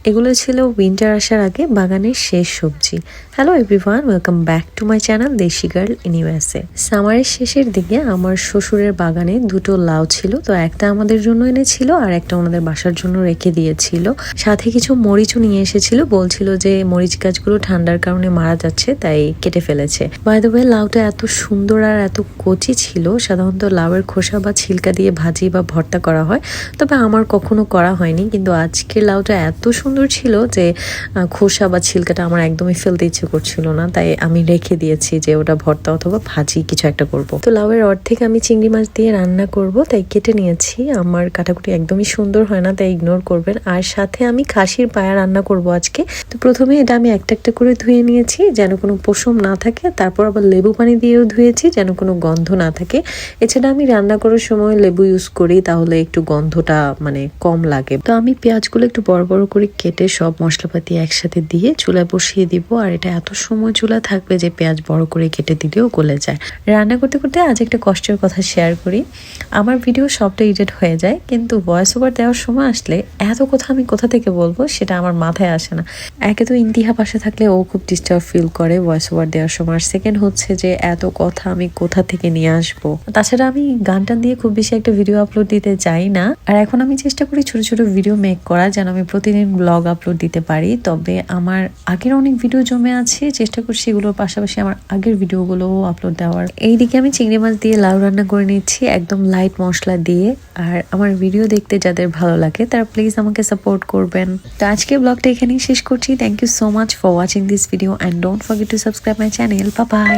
এগুলো ছিল উইন্টার আসার আগে বাগানের শেষ সবজি। Hello everyone, welcome back to my channel দেশি গার্ল ইন ইউএসএ। সামারের শেষের দিকে আমার শ্বশুরের বাগানে দুটো লাউ ছিল, তো একটা আমাদের জন্য এনেছিল আর একটা ওনাদের বাসার জন্য রেখে দিয়েছিল। সাথে কিছু মরিচও নিয়ে এসেছিল, বলছিল যে মরিচ গাছগুলো ঠান্ডার কারণে মারা যাচ্ছে তাই কেটে ফেলেছে। বাই দ্য ওয়ে, লাউটা এত সুন্দর আর এত কচি ছিল। সাধারণত লাউয়ের খোসা বা ছিলকা দিয়ে ভাজি বা ভর্তা করা হয়, তবে আমার কখনো করা হয়নি। কিন্তু আজকে লাউটা এত সুন্দর ছিল যে খোসা বা ছিলকাটা আমার একদমই ফেলতে ইচ্ছে করছিল না, তাই আমি রেখে দিয়েছি যে ওটা ভর্তা অথবা ভাজি কিছু একটা করব। তো লাউয়ের অর্ধেক আমি চিংড়ি মাছ দিয়ে রান্না করব, তাই কেটে নিয়েছি। আমার কাটাকুটি একদমই সুন্দর হয় না, তাই ইগনোর করবেন। আর সাথে আমি খাসির পায়া রান্না করব আজকে। তো প্রথমে এটা আমি একটা একটা করে ধুয়ে নিয়েছি যেন কোনো পশম না থাকে, তারপর আবার লেবু পানি দিয়েও ধুয়েছি যেন কোনো গন্ধ না থাকে। এছাড়া আমি রান্না করার সময় লেবু ইউজ করি, তাহলে একটু গন্ধটা কম লাগে। তো আমি পেঁয়াজগুলো একটু বড় বড় করে কেটে সব মশলাপাতি একসাথে দিয়ে চুলায় বসিয়ে দিব। আর এটা এত সময় চুলা থাকবে যে পেঁয়াজ বড় করে কেটে দিলেও গলে যায়। রান্না করতে করতে আজ একটা কষ্টের কথা শেয়ার করি। আমার ভিডিও সবটা এডিট হয়ে যায়, কিন্তু ভয়েস ওভার দেওয়ার সময় আসলে এত কথা আমি কোথা থেকে বলবো সেটা আমার মাথায় আসে না। একে তো ইন্তিহা পাশে থাকলে ও খুব ডিস্টার্ব ফিল করে ভয়েস ওভার দেওয়ার সময়, আর সেকেন্ড হচ্ছে যে এত কথা আমি কোথা থেকে নিয়ে আসবো। তাছাড়া আমি গান টান দিয়ে খুব বেশি একটা ভিডিও আপলোড দিতে চাই না। আর এখন আমি চেষ্টা করি ছোট ছোট ভিডিও মেক করা, যেন আমি প্রতিদিন ব্লগ আপলোড দিতে পারি। তবে আমার আগের অনেক ভিডিও জমে আছে, চেষ্টা করছি এগুলোর পাশাপাশি আমার আগের ভিডিওগুলো আপলোড দেওয়ার। এইদিকে আমি চিংড়ি মাছ দিয়ে লাউ রান্না করে নিচ্ছি একদম লাইট মশলা দিয়ে। আর আমার ভিডিও দেখতে যাদের ভালো লাগে তারা প্লিজ আমাকে সাপোর্ট করবেন। তো আজকে ব্লগটা এখানেই শেষ করছি। Thank you so much for watching this video and don't forget to subscribe my channel. Bye by.